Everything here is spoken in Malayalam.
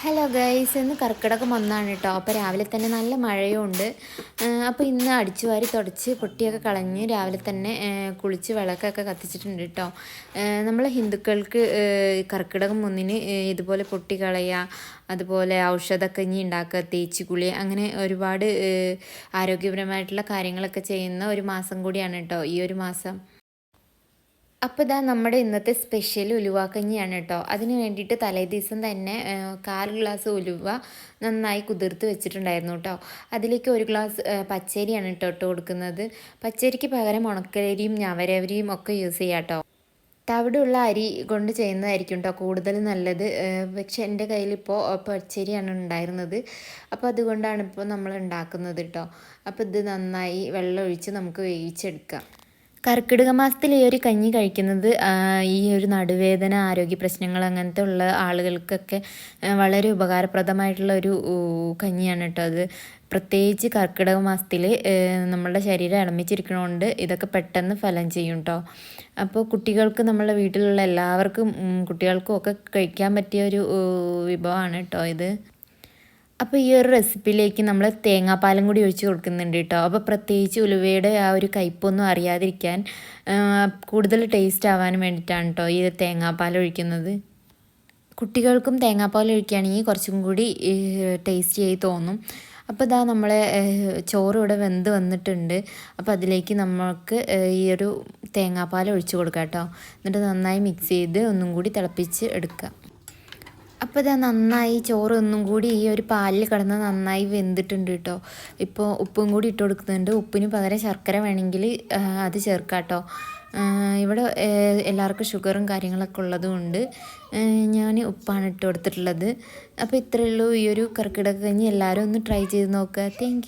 ഹലോ ഗൈസ്, ഇന്ന് കർക്കിടകം ഒന്നാണ് കേട്ടോ. അപ്പോൾ രാവിലെ തന്നെ നല്ല മഴയും ഉണ്ട്. അപ്പോൾ ഇന്ന് അടിച്ചു വാരി തുടച്ച് പൊട്ടിയൊക്കെ കളഞ്ഞ് രാവിലെ തന്നെ കുളിച്ച് വിളക്കൊക്കെ കത്തിച്ചിട്ടുണ്ട് കേട്ടോ. നമ്മൾ ഹിന്ദുക്കൾക്ക് കർക്കിടകം ഒന്നിന് ഇതുപോലെ പൊട്ടി കളയുക, അതുപോലെ ഔഷധക്കഞ്ഞി ഉണ്ടാക്കുക, തേച്ച് കുളി, അങ്ങനെ ഒരുപാട് ആരോഗ്യപരമായിട്ടുള്ള കാര്യങ്ങളൊക്കെ ചെയ്യുന്ന ഒരു മാസം കൂടിയാണ് കേട്ടോ ഈ ഒരു മാസം. അപ്പോൾ ഇതാ നമ്മുടെ ഇന്നത്തെ സ്പെഷ്യൽ ഉലുവാക്കഞ്ഞിയാണ് കേട്ടോ. അതിന് വേണ്ടിയിട്ട് തലേദിവസം തന്നെ 1/4 ഗ്ലാസ് ഉലുവ നന്നായി കുതിർത്ത് വെച്ചിട്ടുണ്ടായിരുന്നു കേട്ടോ. അതിലേക്ക് 1 ഗ്ലാസ് പച്ചരിയാണ് കേട്ടോ ഇട്ട് കൊടുക്കുന്നത്. പച്ചരിക്ക് പകരം ഉണക്കലരിയും ഞവരരിയും ഒക്കെ യൂസ് ചെയ്യാം കേട്ടോ. തവിടുള്ള അരി കൊണ്ട് ചെയ്യുന്നതായിരിക്കും കേട്ടോ കൂടുതൽ നല്ലത്. പക്ഷെ എൻ്റെ കയ്യിലിപ്പോൾ പച്ചരിയാണ് ഉണ്ടായിരുന്നത്. അപ്പോൾ അതുകൊണ്ടാണ് ഇപ്പോൾ നമ്മൾ ഉണ്ടാക്കുന്നത് കേട്ടോ. അപ്പോൾ ഇത് നന്നായി വെള്ളം ഒഴിച്ച് നമുക്ക് വേവിച്ചെടുക്കാം. കർക്കിടക മാസത്തിൽ ഈ ഒരു കഞ്ഞി കഴിക്കുന്നത് ഈ ഒരു നടുവേദന, ആരോഗ്യ പ്രശ്നങ്ങൾ അങ്ങനത്തെ ഉള്ള ആളുകൾക്കൊക്കെ വളരെ ഉപകാരപ്രദമായിട്ടുള്ള ഒരു കഞ്ഞിയാണ് കേട്ടോ അത്. പ്രത്യേകിച്ച് കർക്കിടക മാസത്തിൽ നമ്മളുടെ ശരീരം ഇളമിച്ചിരിക്കണോണ്ട് ഇതൊക്കെ പെട്ടെന്ന് ഫലം ചെയ്യും കേട്ടോ. അപ്പോൾ കുട്ടികൾക്ക് നമ്മളെ വീട്ടിലുള്ള എല്ലാവർക്കും കുട്ടികൾക്കും ഒക്കെ കഴിക്കാൻ പറ്റിയ ഒരു വിഭവമാണ് കേട്ടോ ഇത്. അപ്പോൾ ഈ ഒരു റെസിപ്പിയിലേക്ക് നമ്മൾ തേങ്ങാപ്പാലും കൂടി ഒഴിച്ച് കൊടുക്കുന്നുണ്ട് കേട്ടോ. അപ്പോൾ പ്രത്യേകിച്ച് ഉലുവയുടെ ആ ഒരു കയ്പ്പൊന്നും അറിയാതിരിക്കാൻ കൂടുതൽ ടേസ്റ്റ് ആവാൻ വേണ്ടിയിട്ടാണ് കേട്ടോ ഈ തേങ്ങാപ്പാൽ ഒഴിക്കുന്നത്. കുട്ടികൾക്കും തേങ്ങാപ്പാൽ ഒഴിക്കുകയാണെങ്കിൽ കുറച്ചും കൂടി ടേസ്റ്റി ആയി തോന്നും. അപ്പോൾ ഇതാ നമ്മളെ ചോറ് ഇവിടെ വെന്ത് വന്നിട്ടുണ്ട്. അപ്പോൾ അതിലേക്ക് നമുക്ക് ഈ ഒരു തേങ്ങാപ്പാൽ ഒഴിച്ച് കൊടുക്കാം കേട്ടോ. എന്നിട്ട് നന്നായി മിക്സ് ചെയ്ത് ഒന്നും കൂടി തിളപ്പിച്ച് എടുക്കുക. അപ്പോൾ ഇതാ നന്നായി ചോറ് ഒന്നും കൂടി ഈ ഒരു പാലിൽ കിടന്ന് നന്നായി വെന്തിട്ടുണ്ട് കേട്ടോ. ഇപ്പോൾ ഉപ്പും കൂടി ഇട്ട് കൊടുക്കുന്നുണ്ട്. ഉപ്പിന് പകരം ശർക്കര വേണമെങ്കിൽ അത് ചേർക്കാം കേട്ടോ. ഇവിടെ എല്ലാവർക്കും ഷുഗറും കാര്യങ്ങളൊക്കെ ഉള്ളതുകൊണ്ട് ഞാൻ ഉപ്പാണ് ഇട്ട് കൊടുത്തിട്ടുള്ളത്. അപ്പോൾ ഇത്രയേ ഉള്ളൂ ഈ ഒരു കർക്കിടക കഞ്ഞി. എല്ലാവരും ഒന്ന് ട്രൈ ചെയ്ത് നോക്കുക. താങ്ക്